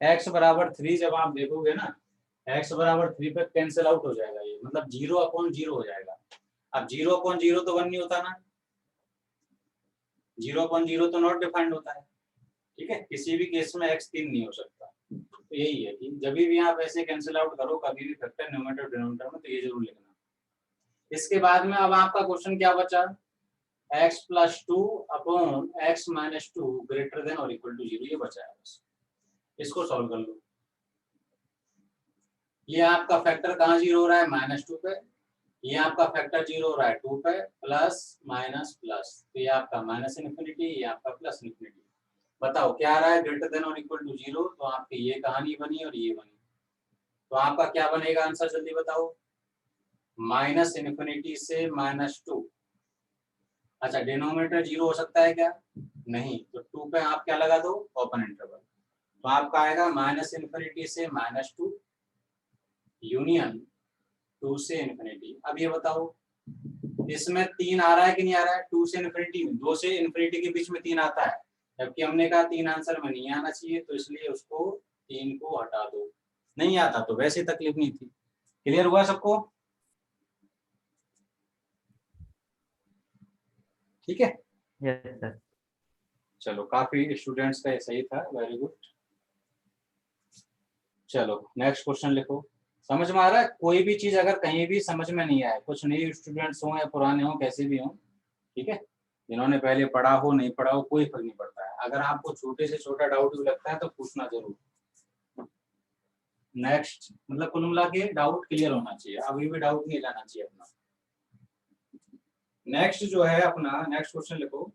x बराबर 3 जब आप देखोगे ना, x बराबर 3 पे कैंसिल आउट हो जाएगा ये, मतलब 0/0 हो जाएगा। अब 0/0 तो 1 नहीं होता ना, 0/0 तो नॉट डिफाइंड होता है, ठीक है। किसी भी केस में x 3 नहीं हो सकता। तो यही है कि जब भी आप ऐसे कैंसिल आउट करो कभी भी फैक्टर न्यूमरेटर डिनोमिनेटर में, तो ये जरूर लिखना। इसके बाद में अब आपका क्वेश्चन क्या बचा, x + 2 upon x - 2 greater than और इक्वल टू 0, ये बचा है बस। इसको सॉल्व कर लो। ये आपका फैक्टर कहाँ 0 हो रहा है, -2 पे। ये आपका फैक्टर 0 हो रहा है 2 पे, प्लस माइनस प्लस, तो ये आपका -∞, ये आपका +∞। बताओ क्या आ रहा है, ग्रेटर देन और इक्वल टू 0, तो आपकी ये कहानी बनी और ये बनी। तो आपका क्या बनेगा आंसर, जल्दी बताओ। -∞ से -2। अच्छा, डिनोमिनेटर 0 हो सकता है क्या, नहीं, तो 2 पे आप क्या लगा दो, ओपन इंटरवल। तो आपका आएगा -∞ से -2 यूनियन 2 से ∞। अब ये बताओ इसमें 3 आ रहा है कि नहीं आ रहा है, 2 से ∞, 2 से ∞ के बीच में 3 आता है, जबकि हमने कहा 3 आंसर में नहीं आना चाहिए, तो इसलिए उसको 3 को हटा दो। नहीं आता तो वैसे तकलीफ नहीं थी। क्लियर हुआ सबको, ठीक है। Yes sir. चलो, काफी स्टूडेंट्स का ये सही था, वेरी गुड। चलो नेक्स्ट क्वेश्चन लिखो। समझ में आ रहा है, कोई भी चीज अगर कहीं भी समझ में नहीं आए, कुछ नए स्टूडेंट्स हों या पुराने हों, कैसे भी हों, ठीक है, जिन्होंने पहले पढ़ा हो नहीं पढ़ा हो, कोई फर्क नहीं पड़ता है। अगर आपको छोटे से छोटा डाउट भी लगता है तो पूछना जरूर। नेक्स्ट, मतलब कुल मिला के डाउट क्लियर होना चाहिए, अभी भी डाउट नहीं लाना चाहिए अपना। नेक्स्ट जो है अपना, नेक्स्ट क्वेश्चन लिखो,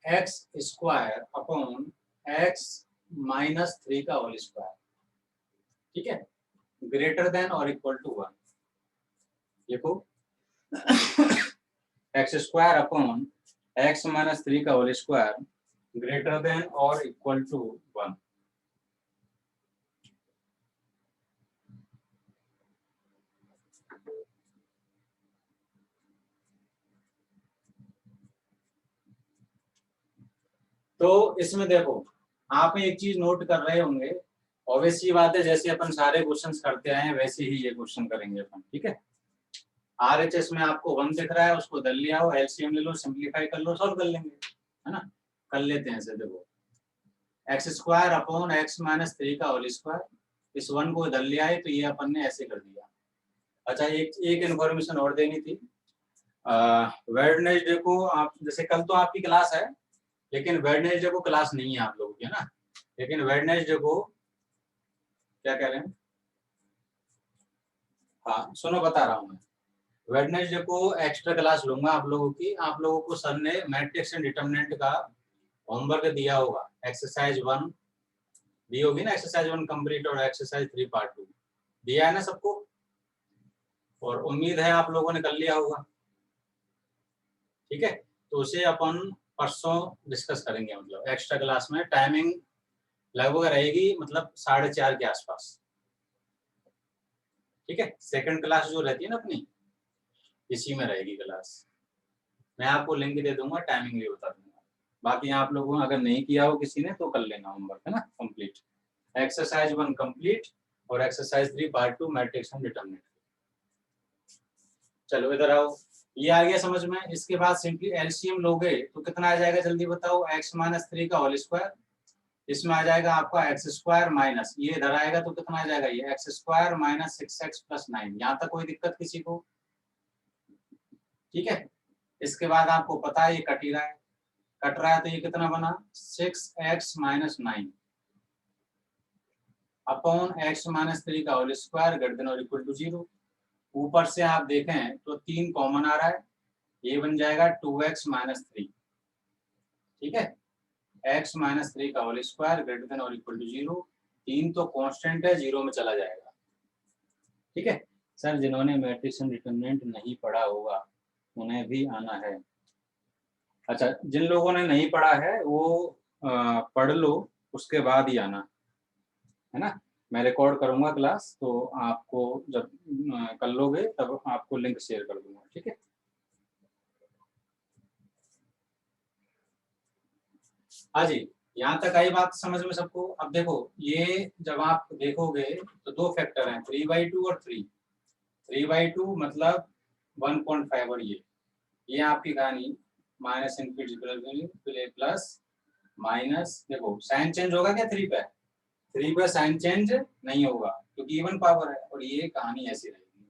x² अपॉन x - 3 का होल स्क्वायर, ठीक है, ग्रेटर देन और इक्वल टू 1। लिखो x² अपॉन x - 3 का होल स्क्वायर ग्रेटर देन और इक्वल टू 1। तो इसमें देखो, आप एक चीज नोट कर रहे होंगे, ऑब्वियसली बात है, जैसे अपन सारे क्वेश्चंस करते आए हैं वैसे ही ये क्वेश्चन करेंगे अपन, ठीक है। RHS में आपको 1 दिख रहा है, उसको दल लिया हो, LCM ले लो, सिंप्लीफाई कर लो, सॉल्व कर लेंगे, है ना। कर लेते हैं ऐसे। देखो x² अपॉन x - 3 का होल स्क्वायर, इस 1 को दल लिया है, तो ये अपन ने ऐसे कर दिया। अच्छा, एक इन्फॉर्मेशन और देनी थी। वेडनेसडे को आप, जैसे कल तो आपकी क्लास है, लेकिन वेडनेसडे को क्लास नहीं है आप लोगों की, है ना। लेकिन वेडनेसडे को क्या कह रहे हैं, हाँ सुनो बता रहा हूँ मैं। वेडनेसडे को एक्स्ट्रा क्लास लूंगा आप लोगों की। आप लोगों को सर ने मैट्रिक्स एंड डिटरमिनेंट का होमवर्क दिया होगा, एक्सरसाइज 1 दी होगी ना, एक्सरसाइज 1 कंप्लीट और एक्सरसाइज 3 पार्ट 2 दिया है ना सबको, और उम्मीद है आप लोगों ने कर लिया होगा, ठीक है। तो उसे अपन परसों डिस्कस करेंगे, मतलब एक्स्ट्रा क्लास में। टाइमिंग लगभग रहेगी मतलब 4:30 के आसपास, ठीक है। सेकंड क्लास जो रहती है ना अपनी, इसी में रहेगी क्लास। मैं आपको लिंक दे दूंगा, टाइमिंग भी बता दूंगा। बाकी आप लोगों ने अगर नहीं किया हो किसी ने, तो कर लेना होमवर्क, है ना, कंप्लीट। एक्सरसाइज 1 कंप्लीट और exercise 3 part 2 matrix and determinant. चलो इधर आओ, ये आ गया समझ में। इसके बाद सिंपली एलसीएम लोगे तो कितना आ जाएगा, जल्दी बताओ। x - 3 का होल स्क्वायर, इसमें आ जाएगा आपका x² माइनस, ये इधर आएगा तो कितना आ जाएगा, ये x² - 6x + 9। यहाँ तक कोई दिक्कत किसी को, ठीक है। इसके बाद आपको पता है ये कट ही रहा है, कट रहा है, तो ये कितना बना, 6x - 9 अपॉन x - 3 का होल स्क्वायर ग्रेटर देन और इक्वल टू 0। ऊपर से आप देखें तो 3 कॉमन आ रहा है, ये बन जाएगा 2x - 3, ठीक है। x - 3 का होल स्क्वायर ग्रेटर देन और इक्वल टू 0। 3 तो कांस्टेंट है, 0 में चला जाएगा, ठीक है। सर जिन्होंने मैट्रिक्स एंड डिटरमिनेंट नहीं पढ़ा होगा उन्हें भी आना है। अच्छा, जिन लोगों ने नहीं पढ़ा है वो पढ़ लो, उसके बाद ही आना, है ना। मैं रिकॉर्ड करूंगा क्लास, तो आपको जब कर लोगे तब आपको लिंक शेयर कर दूंगा, ठीक है। हाँ जी, यहाँ तक आई बात समझ में सबको? अब देखो, ये जब आप देखोगे तो दो फैक्टर हैं, 3/2 और 3। 3/2 मतलब 1.5, और ये आपकी कहानी माइनस इनफिनिटी प्लस माइनस, देखो साइन चेंज होगा क्या 3 पे? 3 पे साइन चेंज नहीं होगा क्योंकि इवन पावर है, और ये कहानी ऐसी रहेगी।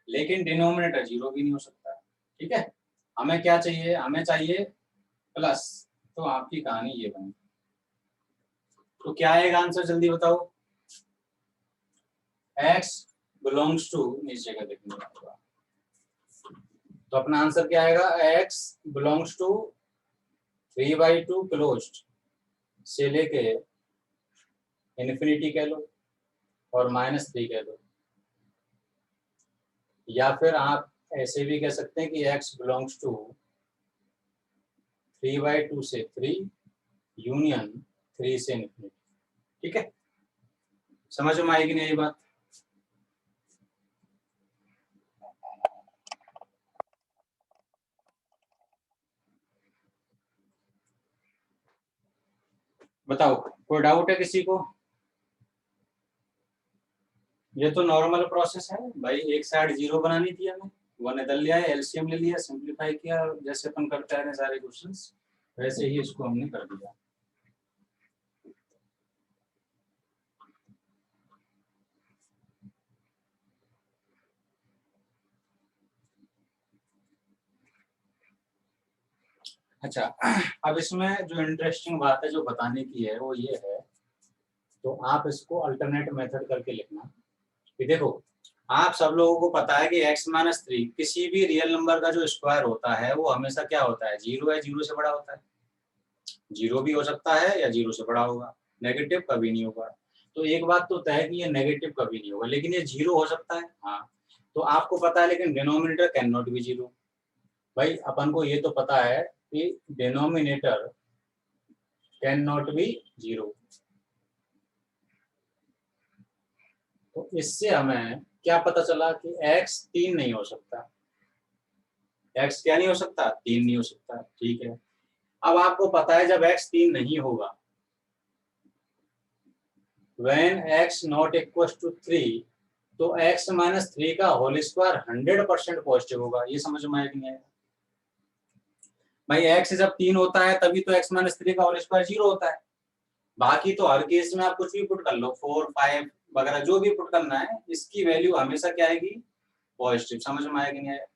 लेकिन डिनोमिनेटर जीरो भी नहीं हो सकता, ठीक है? हमें क्या चाहिए? हमें चाहिए प्लस, तो आपकी कहानी ये बनी। तो क्या आएगा आंसर, जल्दी बताओ। x बिलोंग्स टू, इस जगह देखने होगा, तो अपना आंसर क्या आएगा? x बिलोंग्स टू 3/2 क्लोज्ड से लेके इन्फिनिटी कह लो और -3 कह लो, या फिर आप ऐसे भी कह सकते हैं कि x बिलोंग्स टू 3/2 से 3 यूनियन 3 से इन्फिनिटी। ठीक है, समझ में आएगी नहीं ये बात? बताओ, कोई डाउट है किसी को? ये तो नॉर्मल प्रोसेस है भाई, एक साइड जीरो बनानी थी हमें, वन इधर लिया, एलसीएम ले लिया, सिंप्लीफाई किया, जैसे अपन करते हैं सारे क्वेश्चंस वैसे ही इसको हमने कर दिया। अच्छा, अब इसमें जो इंटरेस्टिंग बात है जो बताने की है वो ये है, तो आप इसको अल्टरनेट मेथड करके लिखना कि देखो, आप सब लोगों को पता है कि x-3 किसी भी रियल नंबर का जो स्क्वायर होता है वो हमेशा क्या होता है? जीरो है, जीरो से बड़ा होता है। जीरो भी हो सकता है या जीरो से बड़ा होगा, नेगेटिव कभी नहीं होगा। तो एक बात तो तय है कि ये नेगेटिव कभी नहीं होगा, लेकिन ये जीरो हो सकता है। हाँ, तो आपको पता है, लेकिन denominator can not be zero. भाई अपन को ये तो पता है कि denominator can not be zero. तो इससे हमें क्या पता चला कि x 3 नहीं हो सकता। x क्या नहीं हो सकता? 3 नहीं हो सकता, ठीक है। अब आपको पता है जब x 3 नहीं होगा, when x not equals to 3, तो x-3 का होल स्क्वायर 100% पॉजिटिव होगा। ये समझ में आया कि नहीं आया? भाई x जब 3 होता है तभी तो x-3 का होल स्क्वायर 0 होता है। बाकी तो हर केस में आप कुछ भी पुट कर लो, 4, 5 वगैरह जो भी पुट करना है, इसकी वैल्यू हमेशा क्या आएगी? पॉजिटिव। समझ में आया कि नहीं आया?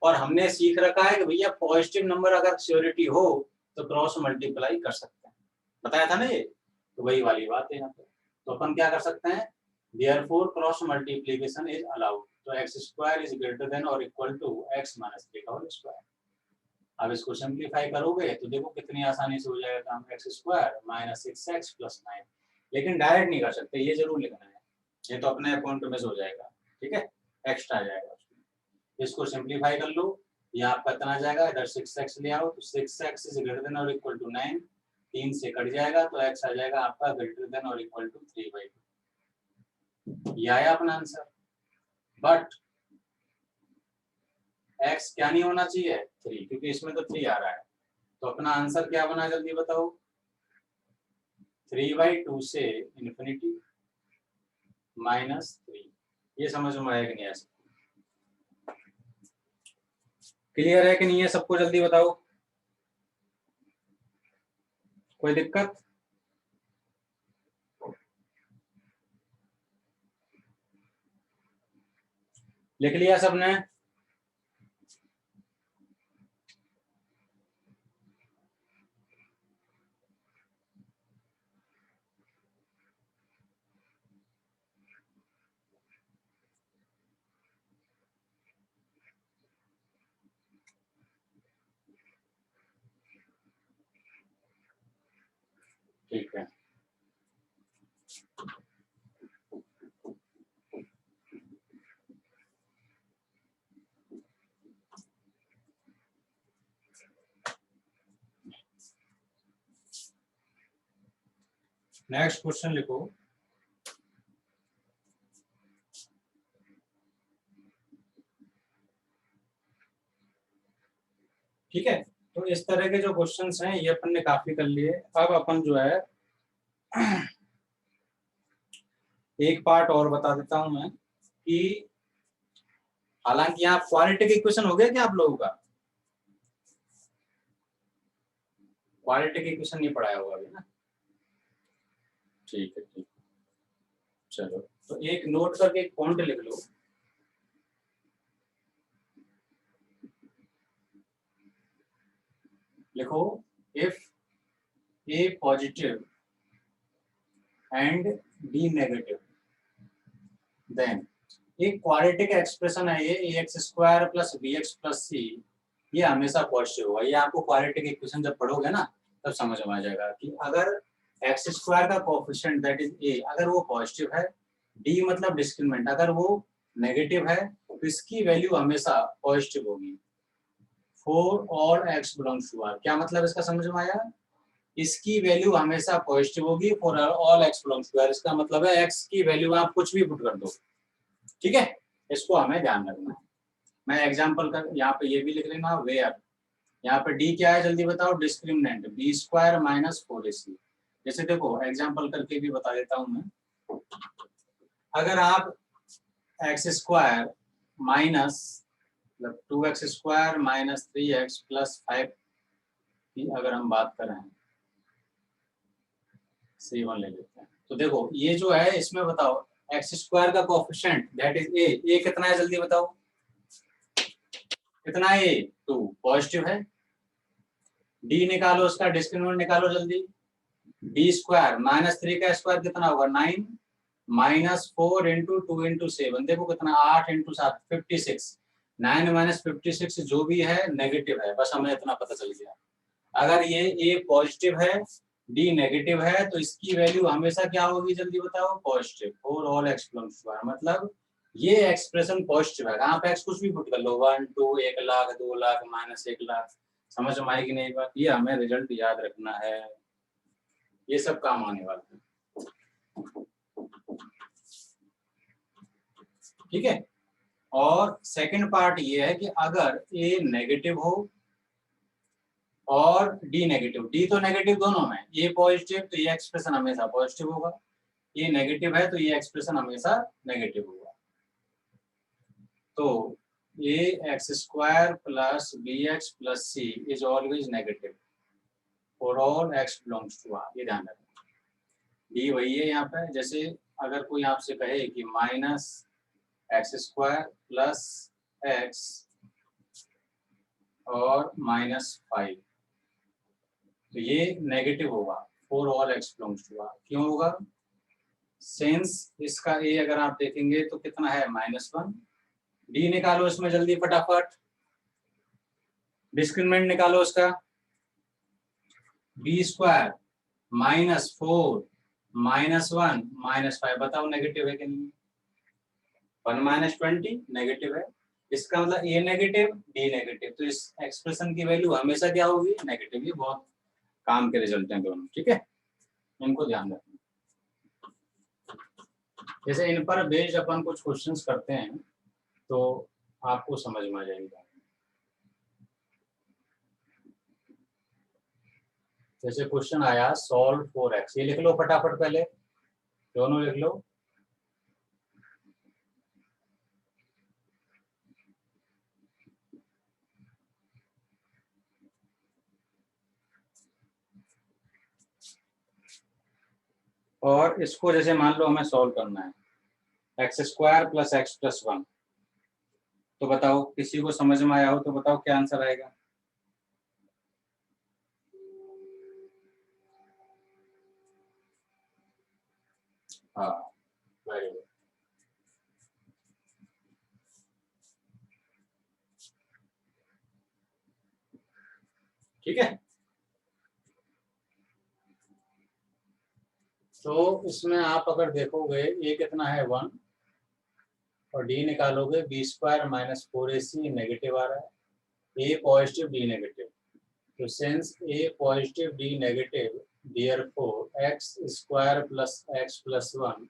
और हमने सीख रखा है कि भैया पॉजिटिव नंबर अगर श्योरिटी हो तो क्रॉस मल्टीप्लाई कर सकते हैं, बताया था ना ये? तो वही वाली बात है यहाँ पे। तो अपन क्या कर सकते हैं? Therefore cross multiplication is allowed. तो x² इज ग्रेटर देन और इक्वल टू x-3 का होल स्क्वायर। अब इसको सिंप्लीफाई करोगे तो देखो कितनी आसानी से हो जाएगा काम, x² - 6x + 9। लेकिन डायरेक्ट नहीं कर सकते, ये जरूर लिखना है, ये तो अपने अकाउंट में हो जाएगा, ठीक है, एक्स्ट्रा आ जाएगा। इसको सिंप्लीफाई कर लो, ये आपका कितना आ जाएगा? इधर 6x ले आओ तो 6x इज ग्रेटर देन और इक्वल टू 9, 3 से कट जाएगा तो x आ जाएगा आपका ग्रेटर देन और इक्वल टू 3/2। ये आया अपना आंसर। बट x क्या नहीं होना चाहिए? 3, क्योंकि इसमें तो 3 आ रहा है। तो अपना आंसर क्या बना, जल्दी बताओ? 3/2 से इन्फिनिटी -3। ये समझ में आया कि नहीं आया? क्लियर है कि नहीं है सबको? जल्दी बताओ, कोई दिक्कत? लिख लिया सबने? ठीक है, नेक्स्ट क्वेश्चन लिखो। ठीक है, तो इस तरह के जो क्वेश्चंस हैं ये अपन ने काफी कर लिए। अब अपन जो है एक पार्ट और बता देता हूं मैं कि हालांकि यहाँ क्वाड्रेटिक इक्वेशन हो गया क्या आप लोगों का? क्वाड्रेटिक इक्वेशन नहीं पढ़ाया होगा अभी ना? ठीक है ठीक। चलो तो एक नोट करके एक पॉइंट लिख लो। लिखो if a positive and b negative then एक क्वाड्रेटिक एक्सप्रेशन है ये x square plus b x plus c, ये हमेशा पॉजिटिव होगा। ये आपको क्वाड्रेटिक इक्वेशन जब पढ़ोगे ना तब समझ में आ जाएगा कि अगर एक्स स्क्वायर का कोएफिशिएंट दैट इज ए अगर वो पॉजिटिव है, डी मतलब डिस्क्रिमिनेंट अगर वो नेगेटिव है तो इसकी वैल्यू हमेशा पॉजिटिव होगी for all x belongs to R. क्या मतलब इसका समझ में आया? इसकी वैल्यू हमेशा पॉजिटिव होगी for all x belongs to R. इसका मतलब है एक्स की वैल्यू आप कुछ भी पुट कर दो, ठीक है? इसको हमें ध्यान रखना है। मैं एग्जांपल कर यहाँ पे ये भी लिख लेना वेयर, यहाँ पे डी क्या है जल्दी बताओ? Discriminant b square minus 4ac। जैसे देखो एग्जांपल करके भी बता देता हूँ मैं। अगर आप एक्स स्क्वायर माइनस मतलब 2x square minus 3x plus 5 की अगर हम बात करें, C1 ले लेते हैं, तो देखो ये जो है इसमें बताओ एक्स स्क्वायर का कोएफिशिएंट दैट इज ए कितना है जल्दी बताओ? कितना है? 2 पॉजिटिव है। डी निकालो, उसका डिस्क्रिमिनेंट निकालो जल्दी। बी स्क्वायर माइनस 3 का स्क्वायर कितना होगा? 9 माइनस 4 इंटू 2 इंटू 7 देखो कितना 8 इंटू 7 56। 9 माइनस 56 जो भी है नेगेटिव है, बस हमें इतना पता चल गया। अगर ये ए पॉजिटिव है डी नेगेटिव है तो इसकी वैल्यू हमेशा क्या होगी जल्दी बताओ? Positive for all x belongs to R. मतलब ये एक्सप्रेशन पॉजिटिव है। आप एक्स कुछ भी पुट कर लो 1 2 1 लाख 2 लाख माइनस 1 लाख। समझ में आएगी नहीं बात? ये हमें रिजल्ट याद रखना है, ये सब काम आने वाला है, ठीक है? और सेकंड पार्ट ये है कि अगर ए नेगेटिव हो और डी नेगेटिव, डी तो नेगेटिव दोनों में, ए पॉजिटिव तो ये एक्सप्रेशन हमेशा पॉजिटिव होगा, ये नेगेटिव है तो ये एक्सप्रेशन हमेशा नेगेटिव होगा। तो a x square plus b x plus c is always negative for all x belongs to R. ये ध्यान रखना। डी वही है यहाँ पे, जैसे अगर कोई आपसे कहे कि minus x square plus x और माइनस 5 तो ये नेगेटिव होगा for all x belongs to R. क्यों होगा? सिंस इसका ए अगर आप देखेंगे तो कितना है? -1। डी निकालो इसमें जल्दी फटाफट, डिस्क्रिमिनेंट निकालो इसका। बी स्क्वायर माइनस 4 -1 -5 बताओ नेगेटिव है कि नहीं? 1 माइनस 20 नेगेटिव है। इसका मतलब ए नेगेटिव डी नेगेटिव, तो इस एक्सप्रेशन की वैल्यू हमेशा क्या होगी? नेगेटिव। ये बहुत काम के रिजल्ट हैं दोनों, ठीक है? इनको ध्यान रखना। जैसे इन पर बेस्ड अपन कुछ क्वेश्चंस करते हैं तो आपको समझ में आ जाएगा। जैसे क्वेश्चन आया सॉल्व 4x, ये लिख लो फटाफट, पहले दोनों लिख लो। और इसको जैसे मान लो हमें सॉल्व करना है x square plus x plus 1, तो बताओ किसी को समझ में आया हो तो बताओ क्या आंसर आएगा? हाँ वेरी गुड। ठीक है, तो इसमें आप अगर देखोगे ए कितना है 1 और डी निकालोगे b square minus 4ac negative आ रहा है, ए पॉजिटिव डी नेगेटिव, तो since a positive D negative therefore x square plus x plus 1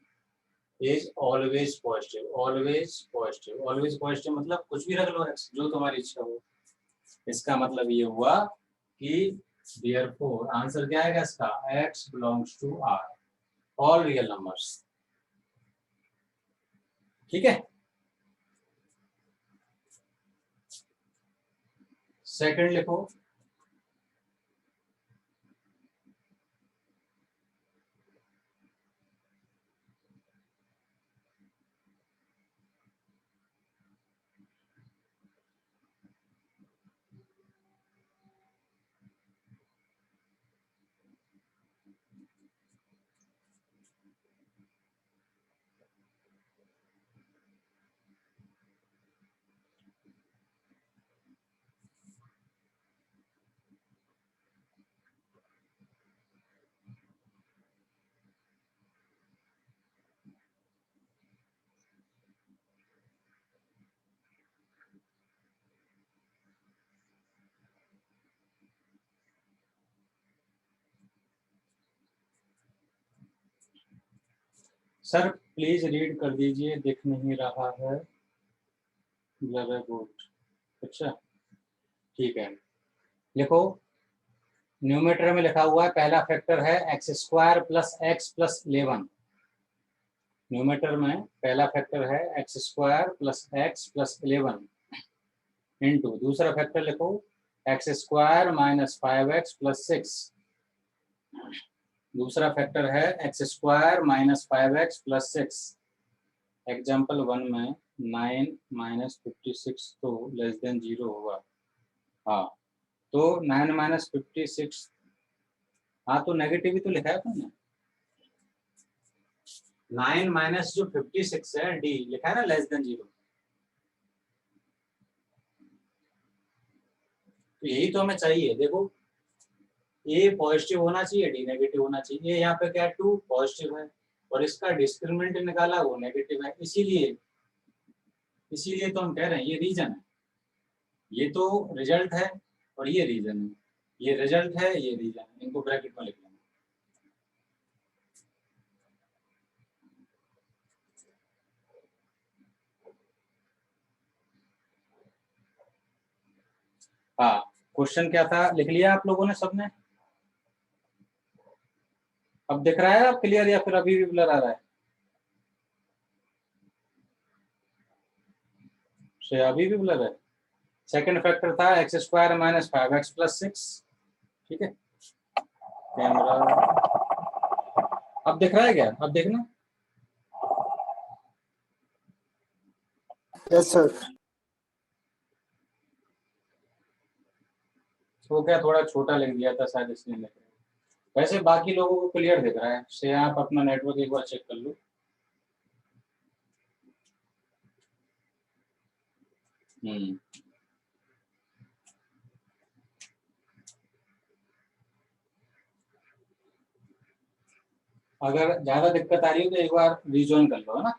is always positive. Always positive, always positive मतलब कुछ भी रख लो एक्स जो तुम्हारी इच्छा हो। इसका मतलब ये हुआ कि देयरफॉर आंसर क्या आएगा इसका, x belongs to r, all real numbers. ठीक है, सेकंड लिखो, सर प्लीज रीड कर दीजिए, दिख नहीं रहा है, वेरी गुड। अच्छा ठीक है, लिखो, न्यूमेटर में लिखा हुआ है पहला फैक्टर है x square plus x plus 11। Numerator में पहला फैक्टर है x square plus x plus 11 into दूसरा फैक्टर लिखो x square minus 5x plus 6। दूसरा फैक्टर है x square minus 5x plus 6। Example 1 में 9 माइनस 56 तो लेस देन 0 होगा। हाँ तो 9 माइनस 56, हाँ तो नेगेटिव ही तो लिखा है तुमने। 9 माइनस जो 56 है डी लिखा है ना, लेस देन 0। तो यही तो हमें चाहिए। देखो ए पॉजिटिव होना चाहिए, डी नेगेटिव होना चाहिए। यहाँ पे क्या है, 2 पॉजिटिव है और इसका डिस्क्रिमिनेंट निकाला वो नेगेटिव है, इसीलिए तो हम कह रहे हैं ये रीजन है। ये तो रिजल्ट है और ये रीजन है, ये रिजल्ट है ये रीजन है, इनको ब्रैकेट में लिख लेना। हाँ क्वेश्चन क्या था, लिख लिया आप लोगों ने सबने? अब दिख रहा है आप क्लियर या फिर अभी भी ब्लर आ रहा है? अभी भी ब्लर है। सेकंड फैक्टर था x square minus 5x plus 6। ठीक है, कैमरा अब दिख रहा है क्या? अब देखना। Yes sir. तो क्या थोड़ा छोटा लिख दिया था शायद इसलिए लिख रहे हैं। वैसे बाकी लोगों को क्लियर दिख रहा है, से आप अपना नेटवर्क एक बार चेक कर लो। अगर ज्यादा दिक्कत आ रही हो तो एक बार रिज्वाइन कर लो, है ना,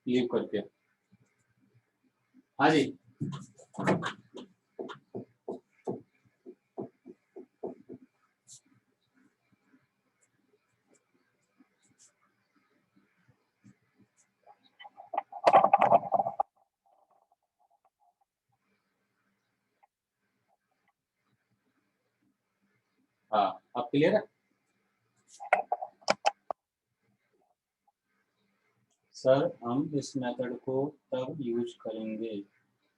लीव करके। हाँ जी, हाँ अब क्लियर है। सर हम इस मेथड को तब यूज करेंगे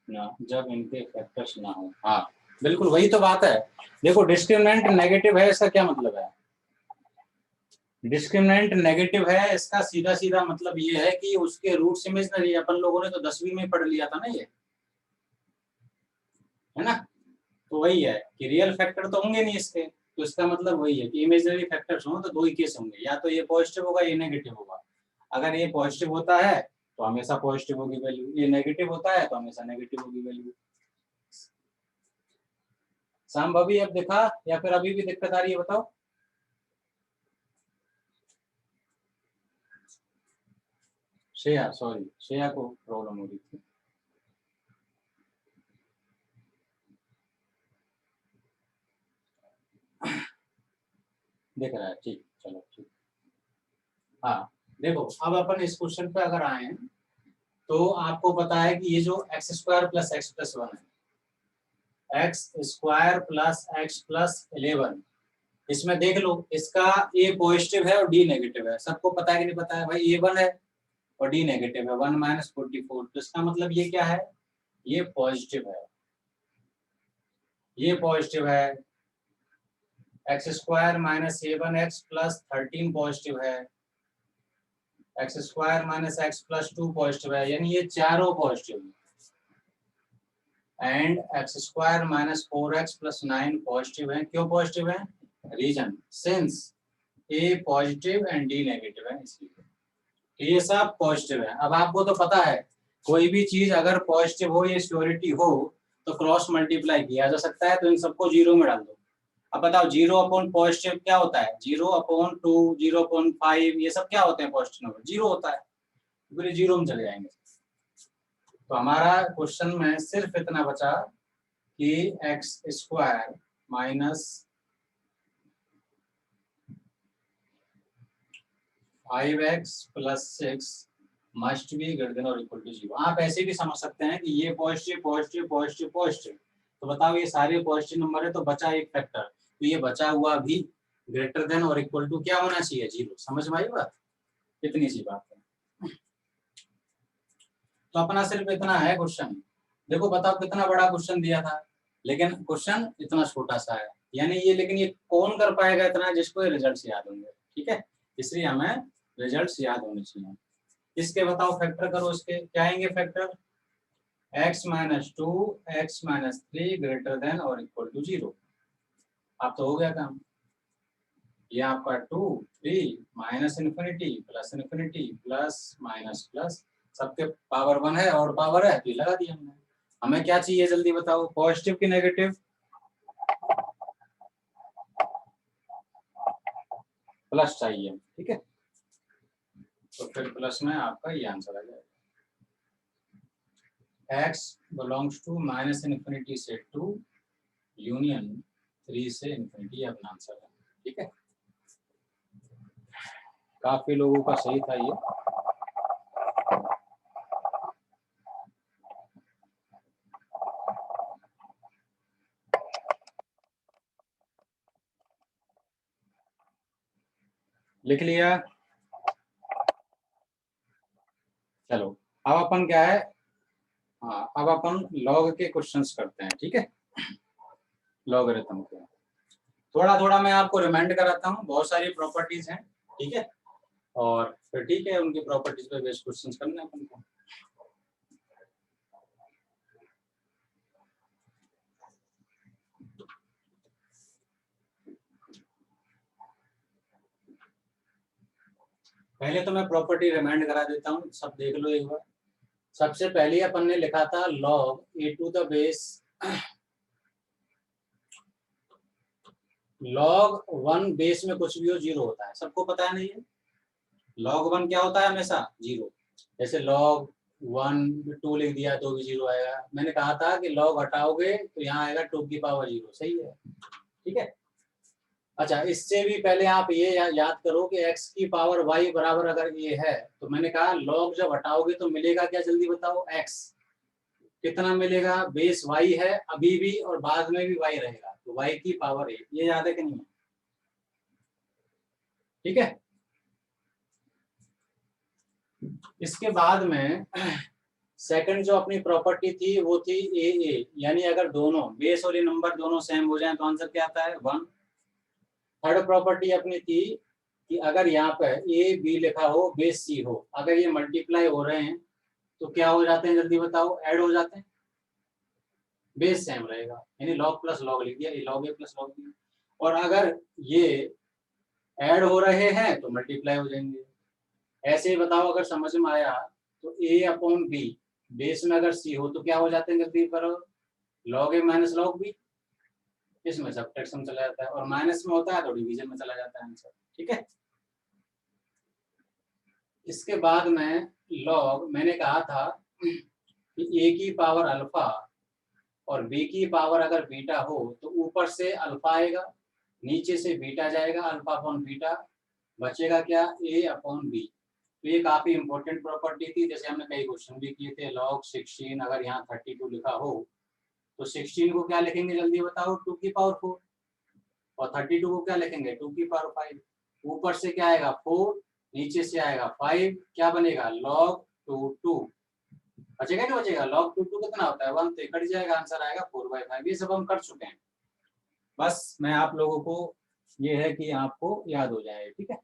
ना जब इनके फैक्टर्स ना हो। हाँ बिल्कुल वही तो बात है। देखो डिस्क्रिमिनेंट नेगेटिव है, इसका क्या मतलब है? डिस्क्रिमिनेंट नेगेटिव है, इसका सीधा सीधा मतलब ये है कि उसके रूट्स इमेजिनरी। अपन लोगों ने तो 10वीं में पढ़ लिया था ना ये, है ना। तो वही है कि रियल फैक्टर तो होंगे नहीं इसके, तो इसका मतलब वही है कि इमेजिनरी फैक्टर्स हों तो दो ही केस होंगे, या तो ये पॉजिटिव होगा ये नेगेटिव होगा। अगर ये पॉजिटिव होता है तो हमेशा पॉजिटिव होगी वैल्यू, ये नेगेटिव होता है तो हमेशा नेगेटिव होगी वैल्यू। संभवी अब दिखा या फिर अभी भी दिक्कत आ रही है बताओ? श्रेया, सॉरी श्रेया को प्रॉब्लम हो रही थी। दिख रहा है, ठीक, चलो ठीक। हाँ देखो अब अपन इस क्वेश्चन पे अगर आए तो आपको पता है कि ये जो x square plus x plus 1 है, x square plus x plus 11। इसमें देख लो, इसका ए पॉजिटिव है और डी नेगेटिव है। सबको पता है कि नहीं पता है भाई? ए 1 है और डी नेगेटिव है, 1 माइनस 44। तो इसका मतलब ये क्या है? ये पॉजिटिव है, ये पॉजिटिव है। X square minus 7x plus 13 positive है, x square minus x plus 2 positive है, यानी ये चारों पॉजिटिव है। And x square minus 4x plus 9 positive है। क्यों पॉजिटिव है? Reason since a positive and D negative है, इसलिए ये सब पॉजिटिव है। अब आपको तो पता है कोई भी चीज अगर पॉजिटिव हो या श्योरिटी हो तो क्रॉस मल्टीप्लाई किया जा सकता है, तो इन सबको जीरो में डाल दो। अब बताओ 0 अपॉन पॉजिटिव क्या होता है? 0 अपॉन 2, 0 अपॉन 5, ये सब क्या होते हैं पॉजिटिव नंबर? जीरो होता है, पूरे जीरो में चले जाएंगे। तो हमारा क्वेश्चन में सिर्फ इतना बचा कि x square minus 5x plus 6 must be greater than और इक्वल टू 0। आप ऐसे भी समझ सकते हैं कि ये पॉजिटिव पॉजिटिव पॉजिटिव पॉजिटिव, तो बताओ ये सारे पॉजिटिव नंबर है, तो बचा एक फैक्टर, तो ये बचा हुआ भी ग्रेटर देन और इक्वल टू क्या होना चाहिए? 0। समझ में आई बात? इतनी सी बात है। तो अपना सिर्फ इतना है क्वेश्चन। देखो बताओ कितना बड़ा क्वेश्चन दिया था, लेकिन क्वेश्चन इतना छोटा सा है, यानी ये, लेकिन ये कौन कर पाएगा इतना? जिसको ये रिजल्ट्स याद होंगे, ठीक है? इसलिए हमें रिजल्ट्स याद होने चाहिए। इसके बताओ फैक्टर करो, इसके क्या आएंगे factor? x minus 2, x minus 3 greater than और इक्वल टू 0। आप तो हो गया काम। ये आपका 2, 3 minus infinity plus minus plus, सबके पावर 1 है और पावर है, तो ये लगा दिया हमने। हमें क्या चाहिए जल्दी बताओ, पॉजिटिव की नेगेटिव? प्लस चाहिए, ठीक है? तो फिर प्लस में आपका ये आंसर आ जाएगा। x belongs to minus infinity से 2 यूनियन 3 से इन्फिनिटी, अपना आंसर है, ठीक है? काफी लोगों का सही था ये। लिख लिया? चलो अब अपन क्या है, हाँ अब अपन लॉग के क्वेश्चंस करते हैं, ठीक है? लॉगरिथम के थोड़ा थोड़ा मैं आपको रिमाइंड कराता हूँ, बहुत सारी प्रॉपर्टीज हैं, ठीक है? और फिर ठीक है, उनकी प्रॉपर्टीज पे बेस्ड क्वेश्चंस करना है अपन को। पहले तो मैं प्रॉपर्टी रिमाइंड करा देता हूँ, सब देख लो एक बार। सबसे पहले अपन ने लिखा था log a to the base log 1 base में कुछ भी हो 0 होता है, सबको पता है नहीं है? log 1 क्या होता है? हमेशा 0। जैसे log 1 2 लिख दिया तो भी 0 आएगा। मैंने कहा था कि log हटाओगे तो यहाँ आएगा 2 की पावर 0, सही है, ठीक है? अच्छा, इससे भी पहले आप ये याद करो कि x की पावर y बराबर अगर ये है, तो मैंने कहा log जब हटाओगे तो मिलेगा क्या? जल्दी बताओ। x कितना मिलेगा? बेस y है अभी भी और बाद में भी y रहेगा, तो y की पावर 1। ये याद है कि नहीं है? ठीक है? इसके बाद में सेकंड जो अपनी प्रॉपर्टी थी वो थी ए, यानी अगर दोनों बेस और ये नंबर दोनों सेम हो जाएं तो आंसर क्या आता है? 1। थर्ड प्रॉपर्टी अपनी थी कि अगर यहाँ पर ए बी लिखा हो, बेस सी हो, अगर ये मल्टीप्लाई हो रहे हैं तो क्या हो जाते हैं? जल्दी बताओ। ऐड हो जाते हैं, बेस सेम रहेगा, यानी लॉग प्लस लॉग लिख दिया, लॉग ए प्लस लॉग बी। और अगर ये ऐड हो रहे हैं तो मल्टीप्लाई हो जाएंगे। ऐसे ही बताओ, अगर समझ में आया तो ए अपॉन बी बेस में अगर सी हो तो क्या हो जाते हैं? जल्दी करो। लॉग ए माइनस लॉग बी, इसमें सब्ट्रैक्शन चला जाता है, और माइनस में होता है तो डिवीजन में चला जाता है आंसर, ठीक है? इसके बाद में लॉग मैंने कहा था कि ए की पावर अल्फा और बी की पावर अगर बीटा हो तो ऊपर से अल्फा आएगा, नीचे से बीटा जाएगा, अल्फा अपॉन बीटा, बचेगा क्या? ए अपॉन बी। तो ये काफी इंपॉर्टेंट प्रॉपर्टी थी, जैसे हमने कई क्वेश्चन भी किए थे। log 16 अगर यहाँ 32 लिखा हो तो 16 को क्या लिखेंगे जल्दी बताओ, 2 की पावर 4, और 32 को क्या लिखेंगे 2 की पावर 5। ऊपर से क्या आएगा 4, नीचे से आएगा 5, क्या बनेगा log 2 बचेगा नहीं बचेगा, log 2 कितना होता है 1, तो कट जाएगा, आंसर आएगा 4/5। ये सब हम कर चुके हैं, बस मैं आप लोगों को ये है कि आपको याद हो जाए, ठीक है।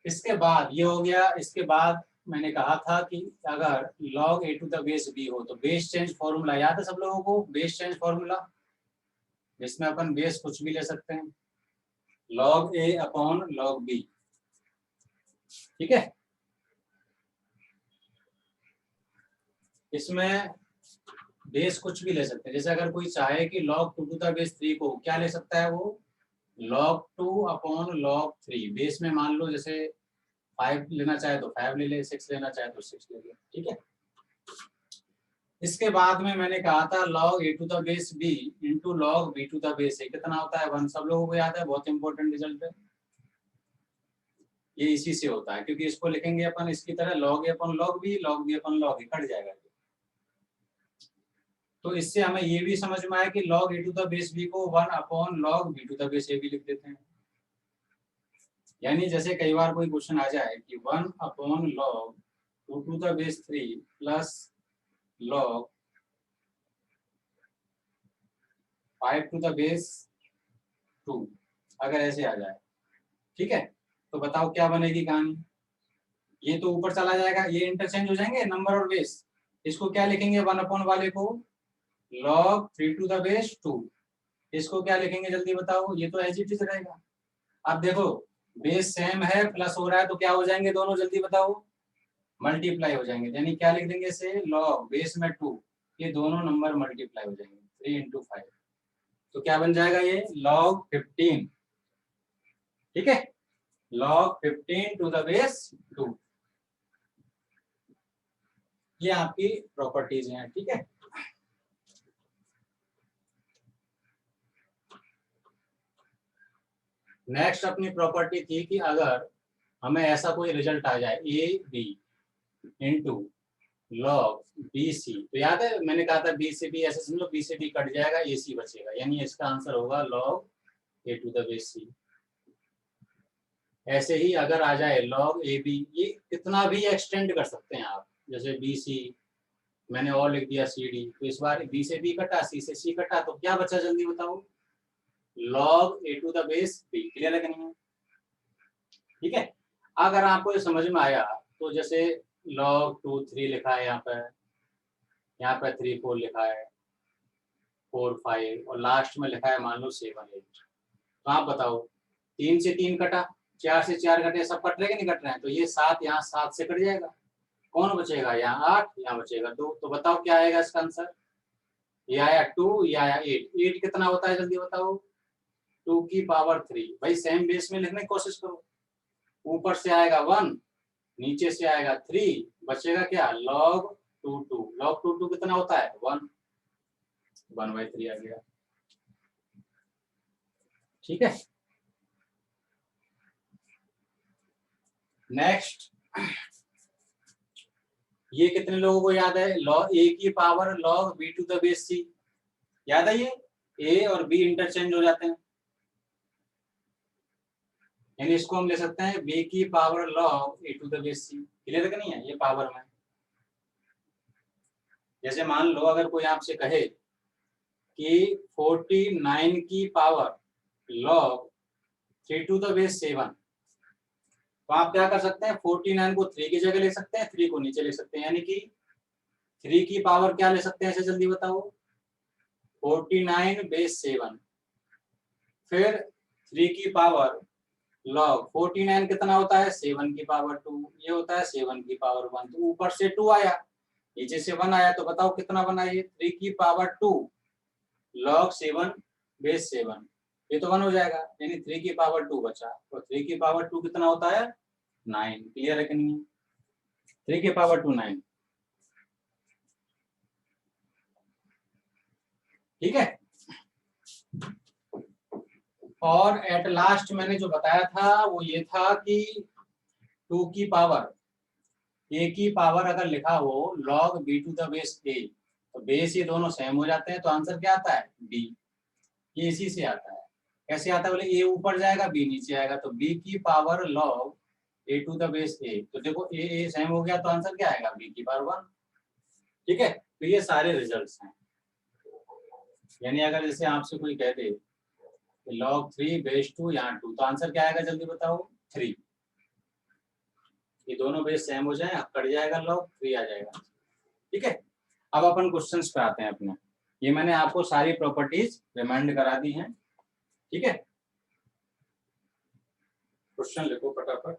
इसके बाद ये हो गया। इसके बाद मैंने कहा था कि अगर log a to the base b हो तो बेस चेंज फॉर्मूला याद है सब लोगों को, बेस चेंज फॉर्मूला, इसमें अपन बेस कुछ भी ले सकते हैं, log a upon log b, ठीक है। इसमें बेस कुछ भी ले सकते हैं, जैसे अगर कोई चाहे कि log 2 टू द बेस 3 को क्या ले सकता है वो log 2 अपॉन log 3, बेस में मान लो जैसे 5 लेना चाहे तो 5 ले ले, 6 लेना चाहे तो 6 ले ले, ठीक है। इसके बाद में मैंने कहा था log a to the base b into log b to the base a कितना होता है 1, सब लोगों को याद है, बहुत इंपॉर्टेंट रिजल्ट है ये, इसी से होता है, क्योंकि इसको लिखेंगे अपन इसकी तरह log a upon log b, log b upon log a, cut जाएगा। तो इससे हमें ये भी समझ में आया कि log a to the base b को 1 upon log b to the base a भी लिख देते हैं। यानी जैसे कई बार कोई क्वेश्चन आ जाए कि 1 upon log 2 to the base 3 plus log 5 to the base 2, अगर ऐसे आ जाए, ठीक है, तो बताओ क्या बनेगी कहानी। ये तो ऊपर चला जाएगा, ये इंटरचेंज हो जाएंगे नंबर और बेस, इसको क्या लिखेंगे 1 अपॉन वाले को log 3 टू द बेस 2, इसको क्या लिखेंगे जल्दी बताओ, ये तो एज इट इज रहेगा। अब देखो बेस सेम है, प्लस हो रहा है, तो क्या हो जाएंगे दोनों जल्दी बताओ, मल्टीप्लाई हो जाएंगे, यानी क्या लिख देंगे इसे log बेस में 2, ये दोनों नंबर मल्टीप्लाई हो जाएंगे 3 इंटू 5, तो क्या बन जाएगा ये log 15, ठीक है, log 15 टू द बेस 2, ये आपकी प्रॉपर्टीज हैं, ठीक है। नेक्स्ट अपनी प्रॉपर्टी थी कि अगर हमें ऐसा कोई रिजल्ट आ जाए A B into log B C, तो याद है मैंने कहा था बी से बी ऐसे समझो, बी से बी कट जाएगा, ए सी बचेगा, यानी इसका आंसर होगा log a to the base c. ऐसे ही अगर आ जाए लॉग ए बी, ये कितना भी एक्सटेंड कर सकते हैं आप, जैसे बी सी मैंने और लिख दिया सी डी, तो इस बार बी से बी कटा, सी से सी कटा, तो क्या बचा जल्दी बताओ log a to the base b, clear है कि नहीं है, ठीक है। अगर आपको ये समझ में आया तो जैसे log 2 3 लिखा है यहाँ पे 3 4 लिखा है, 4 5 और लास्ट में लिखा है मान लो 7 8, तो आप बताओ 3 से 3 कटा, 4 से 4 कटे, सब कट रहे कि नहीं कट रहे हैं, तो ये 7 यहाँ 7 से कट जाएगा, कौन बचेगा यहाँ 8, यहाँ बचेगा 2, तो बताओ क्या आएगा इसका आंसर, ये आया 2, ये आया 8, 8 कितना होता है जल्दी बताओ 2 की पावर 3, भाई सेम बेस में लिखने की कोशिश करो, ऊपर से आएगा 1, नीचे से आएगा 3, बचेगा क्या log 2 log 2 कितना होता है 1, 1/3 आ गया, ठीक है। नेक्स्ट, ये कितने लोगों को याद है log a की power log b to the base c, याद है ये a और b इंटरचेंज हो जाते हैं, यानी इसको हम ले सकते हैं b की power log a to the base c, clear है कि नहीं है, ये पावर में, जैसे मान लो अगर कोई आपसे कहे कि 49 की power log 3 to the base 7, तो आप क्या कर सकते हैं 49 को 3 की जगह ले सकते हैं, 3 को नीचे ले सकते हैं, यानी कि 3 की पावर क्या ले सकते हैं ऐसे जल्दी बताओ 49 बेस 7, फिर 3 की पावर log 49 कितना होता है 7 की पावर 2, ये होता है 7 की पावर 1, तो ऊपर से 2 आया, नीचे से 1 आया, तो बताओ कितना बना ये 3 की पावर 2 log 7 बेस 7, ये तो 1 हो जाएगा, यानी 3 की पावर 2 बचा, तो 3 की पावर 2 कितना होता है 9, क्लियर है कि नहीं, 3 की पावर 2 9, ठीक है। और एट लास्ट मैंने जो बताया था वो ये था कि 2 की पावर a की पावर अगर लिखा हो log b to the base a, तो बेस ये दोनों सेम हो जाते हैं, तो आंसर क्या आता है b। ये इसी से आता है। कैसे आता है बोले, a ऊपर जाएगा b नीचे आएगा, तो b की power log a to the base a, तो देखो a सेम हो गया, तो आंसर क्या आएगा b की पावर 1। ठीक है, तो ये सारे रिजल्ट्स हैं। यानी अगर जैसे आपसे कोई कह दे log 3 बेस 2 यहाँ 2, तो आंसर क्या आएगा जल्दी बताओ 3। ये दोनों बेस सेम हो जाए, कट जाएगा log 3 आ जाएगा। ठीक है, अब अपन क्वेश्चंस पे आते हैं अपने। ये मैंने आपको सारी प्रॉपर्टीज रिमाइंड करा दी हैं। ठीक है, क्वेश्चन लिखो फटाफट।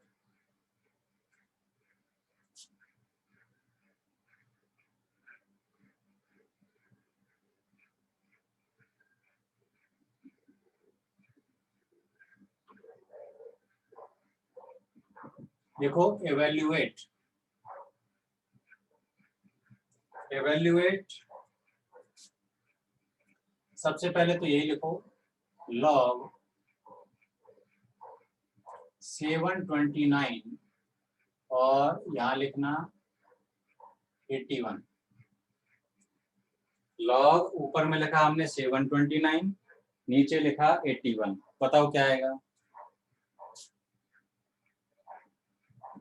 देखो एवेल्युएट, एवेल्युएट सबसे पहले तो यही लिखो log 729 और यहाँ लिखना 81। log ऊपर में लिखा हमने 729, नीचे लिखा 81। बताओ क्या आएगा।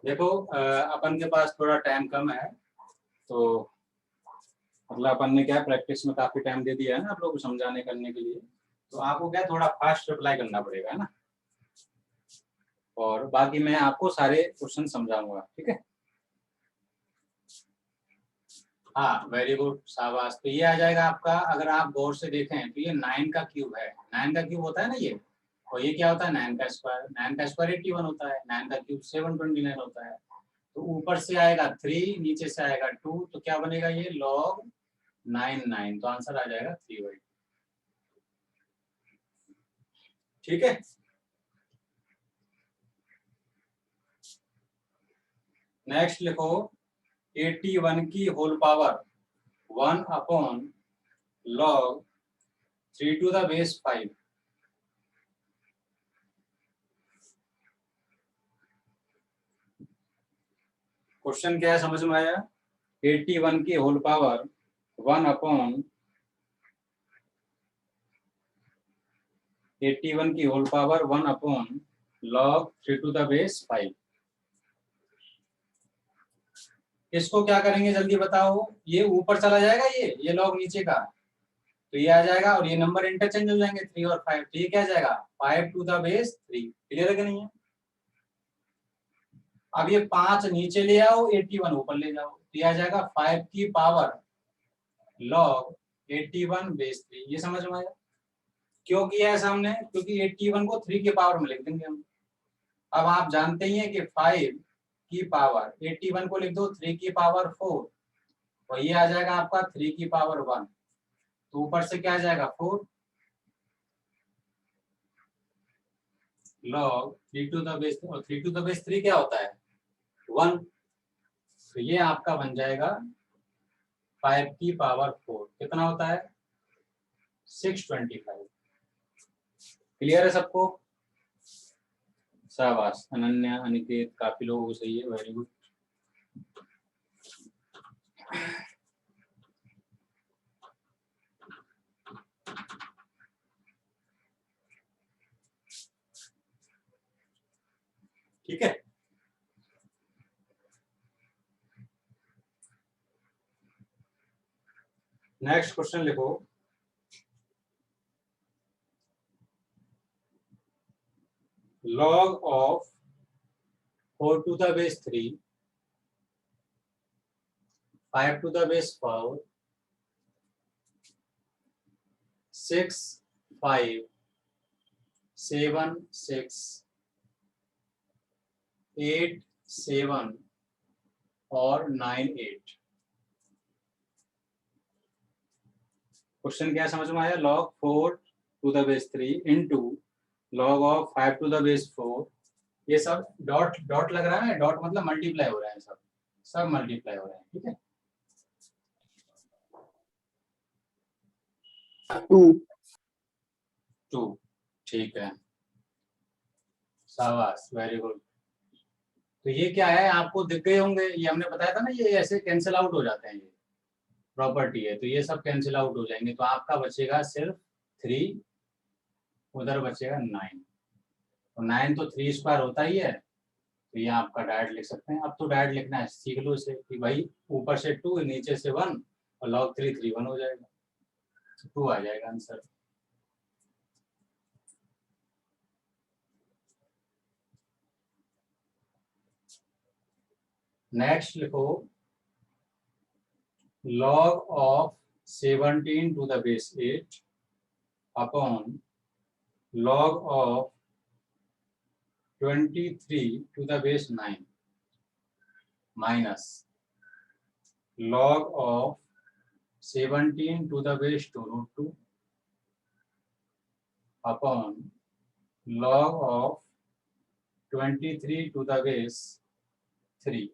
देखो अपन के पास थोड़ा टाइम कम है, तो मतलब अपन ने क्या प्रैक्टिस में काफी टाइम दे दिया है ना आप लोगों को समझाने करने के लिए, तो आपको क्या थोड़ा फास्ट रिप्लाई करना पड़ेगा ना, और बाकी मैं आपको सारे क्वेश्चन समझाऊंगा। ठीक है, हाँ वेरी गुड, शाबाश। तो ये आ जाएगा आपका, अगर आप गौर से देखें तो ये 9 का क्यूब है। 9 का क्यूब होता है ना ये, और ये क्या होता है 9 का स्क्वायर। 9 का स्क्वायर 81 होता है, 9 का क्यूब 729 होता है। तो ऊपर से आएगा 3, नीचे से आएगा 2, तो क्या बनेगा ये log 9 तो आंसर आ जाएगा 3/2। ठीक है, नेक्स्ट लिखो 81 की whole power 1/log 3 to the base 5। Question क्या है समझ में आया। 81 की होल पावर 1/81 की whole power 1/log 3 to the base 5। इसको क्या करेंगे जल्दी बताओ। ये ऊपर चला जाएगा, ये log नीचे का, तो ये आ जाएगा, और ये नंबर इंटरचेंज हो जाएंगे 3 और 5, तो ये क्या जाएगा 5 टू द बेस 3। क्लियर है कि नहीं है। अब ये 5 नीचे ले आओ, 81 ऊपर ले जाओ, तो ये आ जाएगा 5 की पावर log 81 बेस 3। ये समझ में आया। क्यों किया है सामने, क्योंकि 81 को 3 की पावर में लिख देंगे हम। अब आप जानते ही हैं कि 5 की पावर 81 को लिख दो 3 की पावर 4, और ये आ जाएगा आपका 3 की पावर 1, तो ऊपर से क्या आ जाएगा 4 log 3 टू द बेस, और 3 टू द बेस 3 क्या होता है 1, तो ये आपका बन जाएगा 5 की पावर 4 कितना होता है 625। क्लियर है सबको। शाबाश अनन्या, अनिकेत, काफी लोगों को सही है, वेरी गुड। ठीक है, नेक्स्ट क्वेश्चन लिखो। log of 4 to the base 3, 5 to the base 4, 6, 5, 7, 6, 8, 7 और 9, 8। क्वेश्चन क्या समझ में आया। log 4 to the base 3 into log of 5 to the base 4, ये सब डॉट डॉट लग रहा है, डॉट मतलब मल्टीप्लाई हो रहा है, सब सब मल्टीप्लाई हो रहे हैं। ठीक है, 2, ठीक है, शाबाश वेरी गुड। तो ये क्या है, आपको दिख गए होंगे, ये हमने बताया था ना, ये ऐसे कैंसिल आउट हो जाते हैं, ये प्रॉपर्टी है, तो ये सब कैंसिल आउट हो जाएंगे, तो आपका बचेगा सिर्फ 3, उधर बचेगा 9, तो 9 तो 3 स्क्वायर होता ही है, तो ये आपका डायरेक्ट लिख सकते हैं। अब तो डायरेक्ट लिखना है, सीख लो इसे कि भाई ऊपर से 2 नीचे से 1 और log 3 3 1 हो जाएगा, 2 आ जाएगा आंसर। नेक्स्ट लिखो, log of 17 to the base 8 upon log of 23 to the base 9 minus log of 17 to the base 2 root 2 upon log of 23 to the base 3।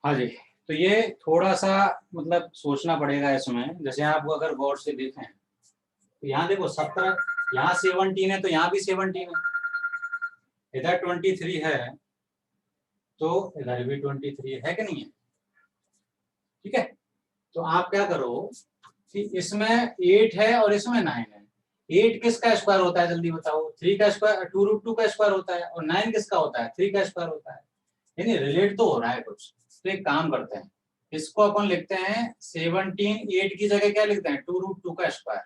हाँ जी, तो ये थोड़ा सा मतलब सोचना पड़ेगा इसमें। जैसे आप अगर गौर से देखें तो यहाँ देखो 17, यहाँ 17 है तो यहाँ भी 17 है, इधर 23 है तो इधर भी 23 है कि नहीं है? ठीक है, तो आप क्या करो कि इसमें 8 है और इसमें 9 है। 8 किसका स्क्वायर होता है जल्दी बताओ? 3 का स्क्वायर, 2 रूट 2 का स्क्वायर होता है, और 9 किसका होता है? 3 का स्क्वायर होता है। यानी रिलेट तो हो रहा है कुछ। तो एक काम करते हैं, इसको अपन लिखते हैं 17, 8 की जगह क्या लिखते हैं? 2 रूट 2 का स्क्वायर।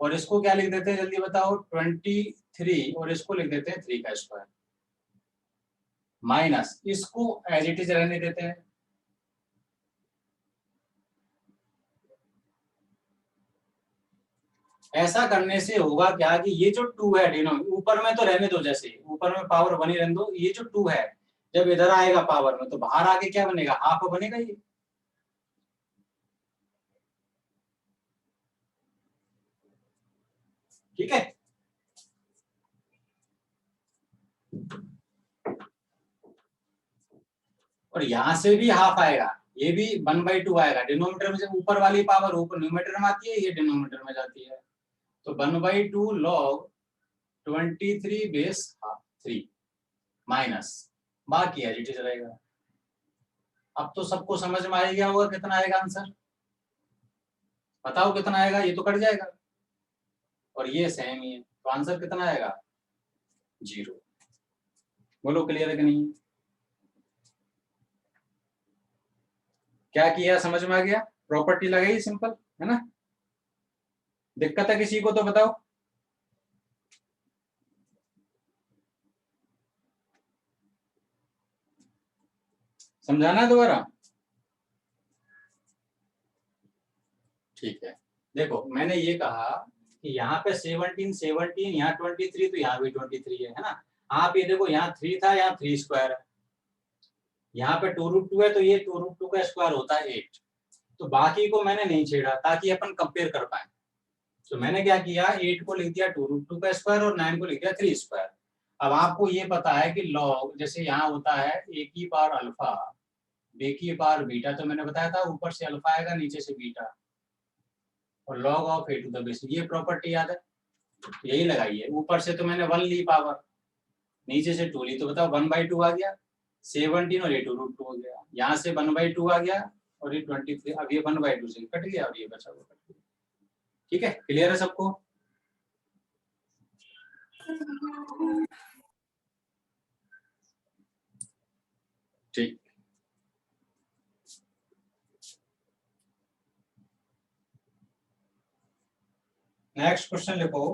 और इसको क्या लिख देते हैं जल्दी बताओ? 23, और इसको लिख देते हैं 3 का स्क्वायर, माइनस इसको एज इट इज रहने देते हैं। ऐसा करने से होगा क्या कि ये जो 2 है डिनोमिनेटर, ऊपर में तो रहने दो, जैसे ऊपर में पावर बनी रहने दो, ये जो 2 है जब इधर आएगा पावर में तो बाहर आके क्या बनेगा? हाफ बनेगा ये। ठीक है, और यहां से भी हाफ आएगा, ये भी 1/2 आएगा। डिनोमिनेटर में जब ऊपर वाली पावर ऊपर न्यूमेरेटर में आती है, ये डिनोमिनेटर में जाती है, तो 1/2 log 23 बेस हाफ 3 माइनस बाकी एज इट इज रहेगा। अब तो सबको समझ में आ गया होगा कितना आएगा आंसर? बताओ कितना आएगा? ये तो कट जाएगा और ये सेम ही है, तो आंसर कितना आएगा? 0। बोलो क्लियर है कि नहीं? क्या किया समझ में आ गया? प्रॉपर्टी लगाई, सिंपल है ना? दिक्कत है किसी को तो बताओ। समझाना है दोबारा? ठीक है, देखो मैंने ये कहा कि यहाँ पे 17 17, यहाँ 23, तो यहाँ भी 23 है ना? आप ये देखो, यहाँ 3 था, यहाँ 3 स्क्वायर है, यहाँ पे 2 रूट 2 है, तो ये 2 रूट 2 का स्क्वायर होता है 8। तो बाकी को मैंने नहीं छेड़ा ताकि अपन कंपेयर कर पाए। तो मैंने क्या किया, 8 को लिख दिया 2 रूट 2 का स्क्वायर और 9 को लिख दिया 3 स्क्वायर। अब आपको ये पता है कि लॉग जैसे यहाँ होता है ए की पावर अल्फा बी की पावर बीटा, तो मैंने बताया था ऊपर से अल्फा आएगा नीचे से बीटा, और log of A to the base, ये प्रॉपर्टी याद है, यही लगाइए। ऊपर से तो मैंने 1 ली पावर, नीचे से 2 ली, तो बताओ 1/2 आ गया। 17 और ये 2 रूट 2 हो गया, यहाँ से 1/2 आ गया, और ये 23, अब ये 1/2 से कट गया और ये बचा हुआ कट गया। ठीक है, क्लियर है सबको? ठीक, नेक्स्ट क्वेश्चन लिखो।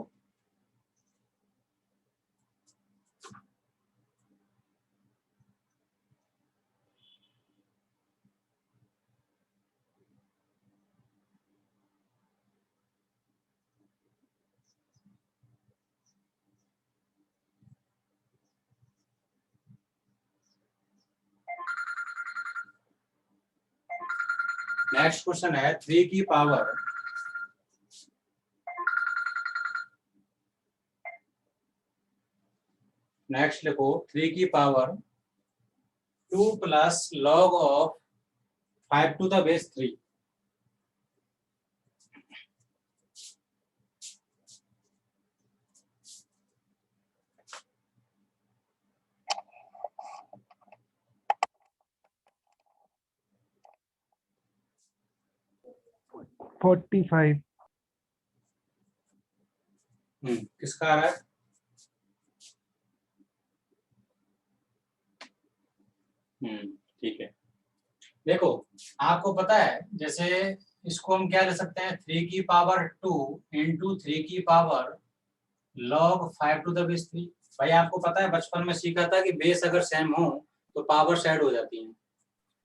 नेक्स्ट क्वेश्चन है 3 की पावर नेक्स्ट लिखो 3 की power 2 plus log of 5 to the base 3। Forty five. किसका आ रहा है? ठीक है। देखो आपको पता है जैसे इसको हम क्या ले सकते हैं 3 की पावर 2 इंटू 3 की power log 5 to the base 3। भाई आपको पता है बचपन में सीखा था कि बेस अगर सेम हो तो पावर साइड हो जाती है,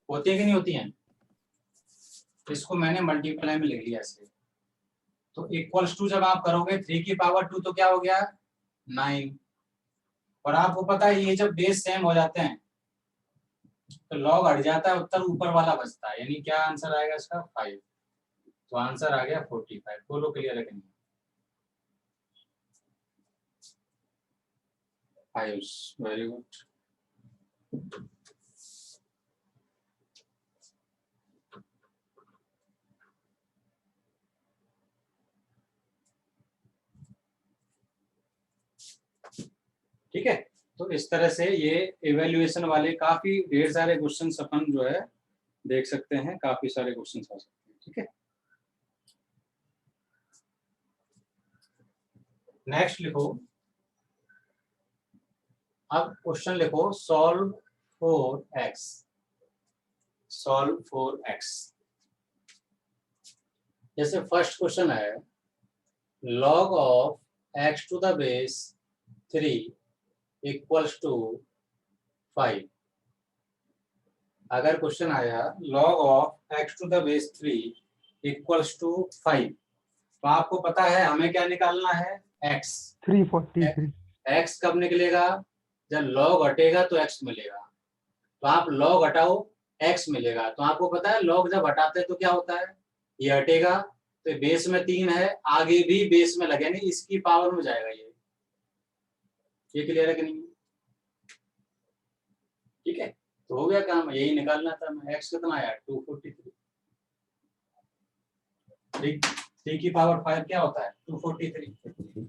होती है कि नहीं होती है? इसको मैंने मल्टीप्लाई में लिख लिया ऐसे। तो इक्वल्स टू जब आप करोगे 3 की पावर 2 तो क्या हो गया 9। और आपको पता है ये जब बेस सेम हो जाते हैं तो लॉग हट जाता है, उत्तर ऊपर वाला बचता है, यानी क्या आंसर आएगा इसका 5। तो आंसर आ गया 45। बोलो क्लियर है कि नहीं? 5। Very good. ठीक है, तो इस तरह से ये इवेल्युएशन वाले काफी ढेर सारे क्वेश्चन अपन जो है देख सकते हैं, काफी सारे क्वेश्चन आ सकते हैं। ठीक है, नेक्स्ट लिखो। अब क्वेश्चन लिखो solve for x. Solve for x. जैसे फर्स्ट क्वेश्चन है log of x to the base 3 equals to 5। अगर क्वेश्चन आया log of x to the base 3 equals to 5 तो आपको पता है हमें क्या निकालना है x। 343। x कब निकलेगा? जब log हटेगा तो x मिलेगा। तो आप log हटाओ x मिलेगा। तो आपको पता है log जब हटाते हैं तो क्या होता है, ये हटेगा तो बेस में 3 है, आगे भी बेस में लगे नहीं, इसकी पावर में जाएगा ये क्लियर है कि नहीं? ठीक है, तो हो गया काम, यही निकालना था। x कितना आया 243। 3 की पावर 5 क्या होता है 243।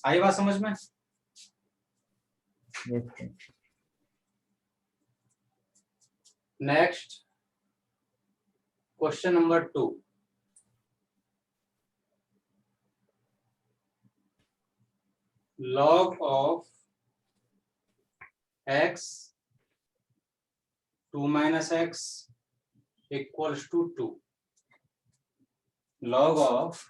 आई बात समझ में? Next question number 2। log of x 2 minus x equals to 2। log of,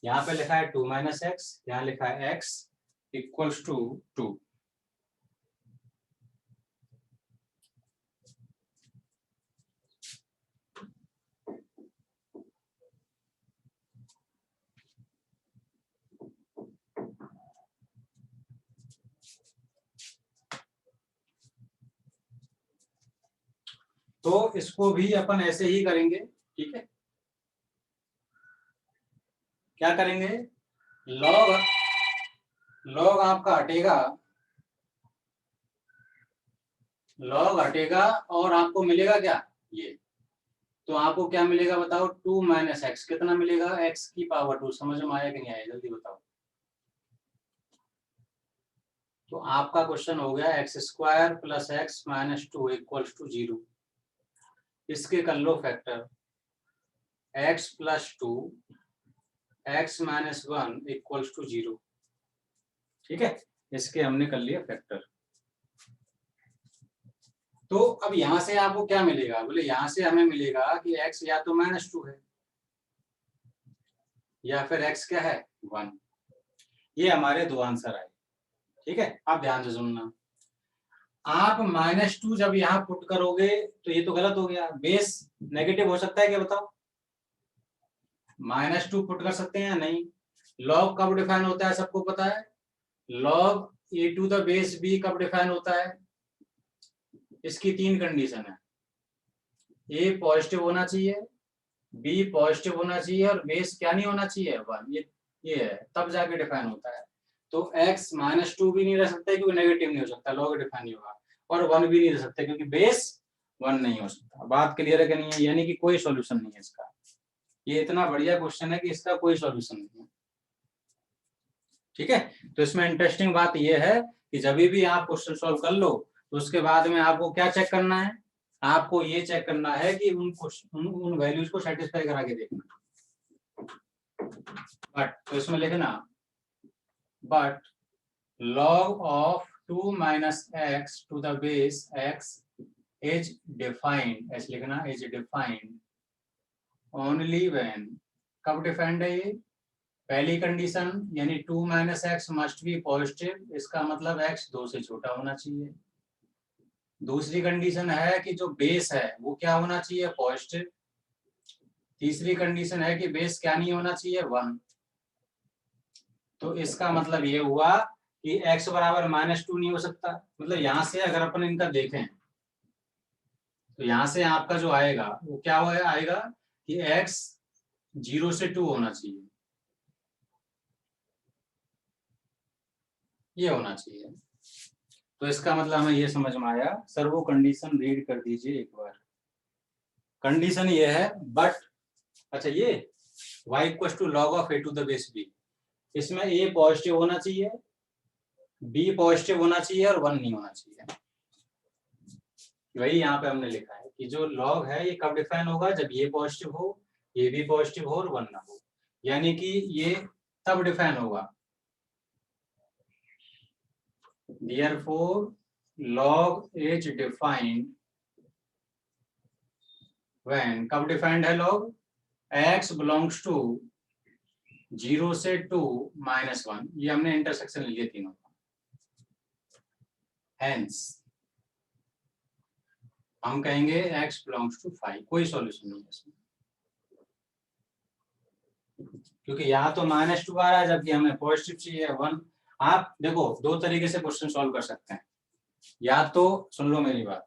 यहाँ पे लिखा है 2 minus x, यहाँ लिखा है x इक्वल्स टू 2। तो इसको भी अपन ऐसे ही करेंगे। ठीक है, क्या करेंगे लॉग आपका हटेगा, लॉग हटेगा और आपको मिलेगा क्या ये। तो आपको क्या मिलेगा बताओ 2 माइनस एक्स। कितना मिलेगा x की पावर 2। समझ में आया कि नहीं आया जल्दी बताओ। तो आपका क्वेश्चन हो गया x square plus x minus 2 equals to 0। इसके कर लो factor x plus 2 x minus 1 equals to 0। ठीक है, इसके हमने कर लिया फैक्टर। तो अब यहां से आपको क्या मिलेगा, बोले यहां से हमें मिलेगा कि x या तो -2 है या फिर x क्या है 1। ये हमारे दो आंसर आए। ठीक है, आप ध्यान से सुनना। आप -2 जब यहाँ पुट करोगे तो ये तो गलत हो गया, बेस नेगेटिव हो सकता है क्या बताओ? -2 पुट कर सकते हैं या नहीं? लॉग कब डिफाइन होता है सबको पता है, log a to the base b कब डिफाइन होता है? इसकी 3 कंडीशन है, a पॉजिटिव होना चाहिए, बी पॉजिटिव होना चाहिए और बेस क्या नहीं होना चाहिए 1, ये है, तब जाके डिफाइन होता है। तो x -2 भी नहीं रह सकता क्योंकि नेगेटिव नहीं हो सकता, लॉग डिफाइन नहीं होगा, और 1 भी नहीं रह सकता क्योंकि बेस 1 नहीं हो सकता। बात क्लियर है कि नहीं है? यानी कि कोई सॉल्यूशन नहीं है इसका। ये इतना बढ़िया क्वेश्चन है कि इसका कोई सॉल्यूशन नहीं है। ठीक है, तो इसमें इंटरेस्टिंग बात यह है कि जब भी आप क्वेश्चन सॉल्व कर लो तो उसके बाद में आपको क्या चेक करना है, आपको ये चेक करना है कि उन वैल्यूज को सेटिस्फाई करा के देखना। बट तो इसमें लिखना but log of 2 minus x to the base x is defined, ऐसे लिखना is defined only when, कब डिफाइंड है ये? पहली कंडीशन यानी 2 minus x must be positive, इसका मतलब x 2 से छोटा होना चाहिए। दूसरी कंडीशन है कि जो बेस है वो क्या होना चाहिए? पॉजिटिव। तीसरी कंडीशन है कि बेस क्या नहीं होना चाहिए? 1। तो इसका मतलब ये हुआ कि x बराबर -2 नहीं हो सकता। मतलब यहां से अगर अपन इनका देखें तो यहां से आपका जो आएगा वो क्या आएगा कि x 0 से 2 होना चाहिए, ये होना चाहिए। तो इसका मतलब हमें ये समझ में आया। सर वो कंडीशन रीड कर दीजिए एक बार। कंडीशन ये है बट, अच्छा ये y = log of a to the base b, इसमें a पॉजिटिव होना चाहिए, b पॉजिटिव होना चाहिए और 1 नहीं होना चाहिए। वही यहाँ पे हमने लिखा है कि जो log है ये कब डिफाइन होगा? जब ये पॉजिटिव हो, ये भी पॉजिटिव हो और 1 ना हो। यानी कि ये तब डिफाइन होगा। Therefore, log is defined when, कब डिफाइंड है log? x belongs to 0 से 2 -1, ये हमने इंटरसेक्शन लिए तीनों का। Hence, हम कहेंगे x belongs to 5, कोई सॉल्यूशन नहीं है इसमें, क्योंकि यहाँ तो -2 आ रहा है जबकि हमें पॉजिटिव चाहिए 1। आप देखो दो तरीके से क्वेश्चन सॉल्व कर सकते हैं, या तो सुन लो मेरी बात,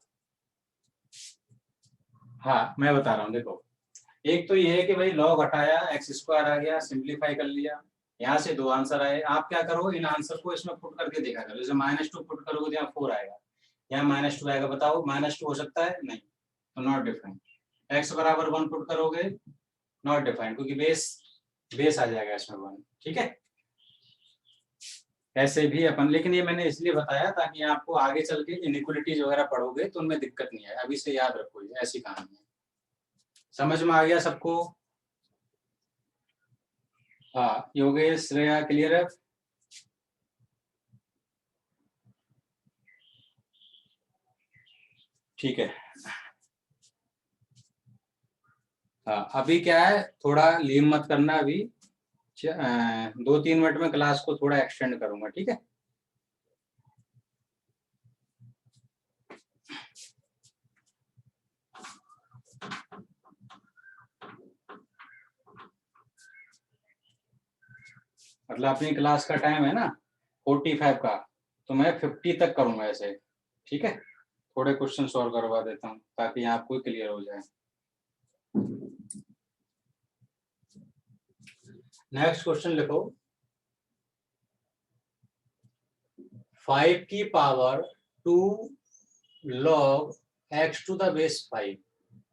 हाँ मैं बता रहा हूँ। देखो एक तो ये है कि भाई लॉग हटाया, x² आ गया, सिंप्लीफाई कर लिया, यहाँ से 2 आंसर आए। आप क्या करो, इन आंसर को इसमें पुट करके देखा करो। जैसे -2 पुट करोगे तो यहाँ 4 आएगा, यहाँ -2 आएगा। बताओ -2 हो सकता है? नहीं, तो नॉट डिफाइंड। x बराबर 1 पुट करोगे, नॉट डिफाइंड, क्योंकि बेस आ जाएगा इसमें 1। ठीक है, ऐसे भी अपन, लेकिन ये मैंने इसलिए बताया ताकि आपको आगे चल के इनइक्वालिटीज वगैरह पढ़ोगे तो उनमें दिक्कत नहीं है। अभी से याद रखो, ये ऐसी कहानी है। समझ में आ गया सबको? हाँ योगेश, श्रेया, क्लियर है? ठीक है। हाँ अभी क्या है, थोड़ा लीव मत करना अभी, 2-3 मिनट में क्लास को थोड़ा एक्सटेंड करूंगा। ठीक है, मतलब अपनी क्लास का टाइम है ना 45 का, तो मैं 50 तक करूंगा ऐसे। ठीक है, थोड़े क्वेश्चन सॉल्व करवा देता हूँ ताकि आपको क्लियर हो जाए। नेक्स्ट क्वेश्चन लिखो, 5 की power 2 log x to the base 5,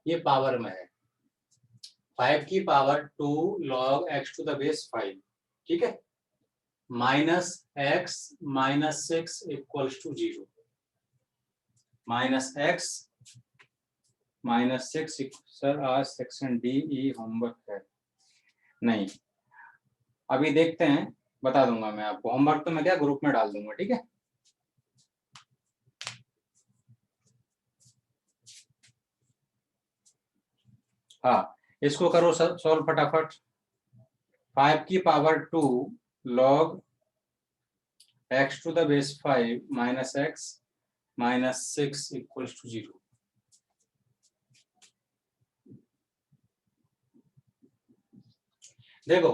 ये पावर में है। 5 की power 2 log x to the base 5, ठीक है, -x -6 = 0, -x -6। सर आज सेक्शन डी ई होमवर्क है? नहीं, अभी देखते हैं, बता दूंगा मैं आपको। होमवर्क तो मैं क्या ग्रुप में डाल दूंगा। ठीक है, हाँ इसको करो सॉल्व फटाफट। 5 की power 2 log x to the base 5 -x -6 = 0। देखो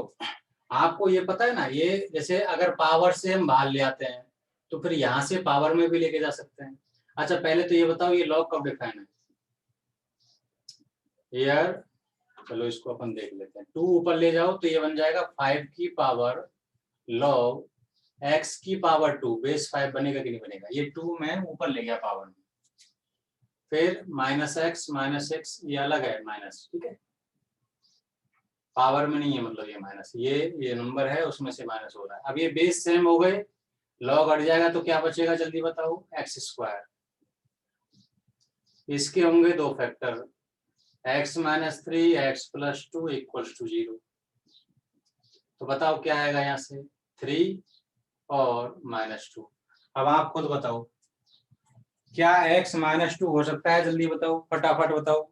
आपको ये पता है ना, ये जैसे अगर पावर से हम बाहर ले आते हैं तो फिर यहां से पावर में भी लेके जा सकते हैं। अच्छा पहले तो ये बताओ, ये लॉग कब डिफाइन है? हियर चलो इसको अपन देख लेते हैं। 2 ऊपर ले जाओ तो ये बन जाएगा 5 की पावर log x की पावर 2, बेस 5 बनेगा कि नहीं बनेगा, ये 2 मैं ऊपर ले गया पावर में। फिर -x ये अलग है माइनस, ठीक है, पावर में नहीं है, मतलब ये माइनस, ये नंबर है उसमें से माइनस हो रहा है। अब ये बेस सेम हो गए, लॉग हट जाएगा तो क्या बचेगा जल्दी बताओ, x²। इसके होंगे 2 फैक्टर, x - 3 x + 2 = 0। तो बताओ क्या आएगा यहाँ से, 3 और -2। अब आप खुद बताओ क्या x - 2 हो सकता है, जल्दी बताओ, फटाफट बताओ,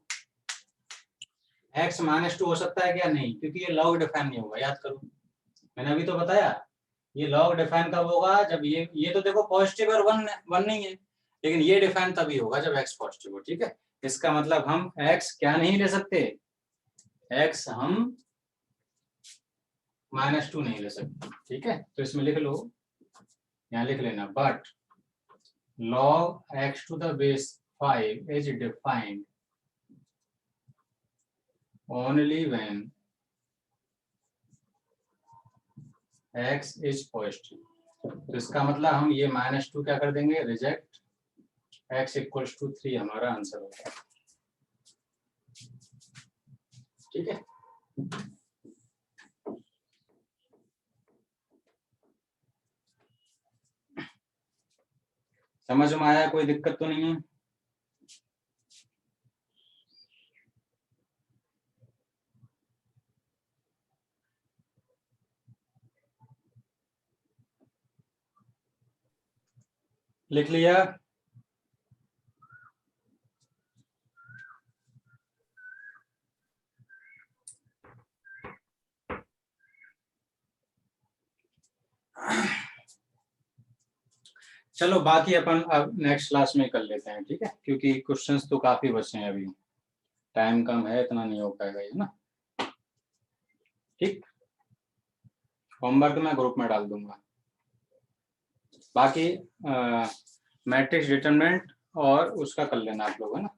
x - 2 हो सकता है क्या, नहीं, क्योंकि ये लॉग डिफाइन नहीं होगा, याद करो मैंने अभी तो बताया, ये लॉग डिफाइन कब होगा, जब ये तो देखो पॉजिटिव और वन नहीं है, लेकिन ये डिफाइन तभी होगा जब x पॉजिटिव हो, ठीक है। इसका मतलब हम x क्या नहीं ले सकते, x हम -2 नहीं ले सकते, ठीक है। तो इसमें लिख लो, यहाँ लिख लेना, but log x to the base 5 is defined only when x is positive। तो इसका मतलब हम ये -2 क्या कर देंगे, रिजेक्ट, x = 3 हमारा आंसर होगा, ठीक है। समझ में आया, कोई दिक्कत तो नहीं है। लिख लिया, चलो बाकी अपन अब नेक्स्ट क्लास में कर लेते हैं, ठीक है, क्योंकि क्वेश्चंस तो काफी बचे हैं, अभी टाइम कम है, इतना नहीं हो पाएगा ये ना, ठीक। होमवर्क मैं ग्रुप में डाल दूंगा, बाकी मैट्रिक्स डिटरमिनेंट और उसका कर लेना आप लोग, है ना।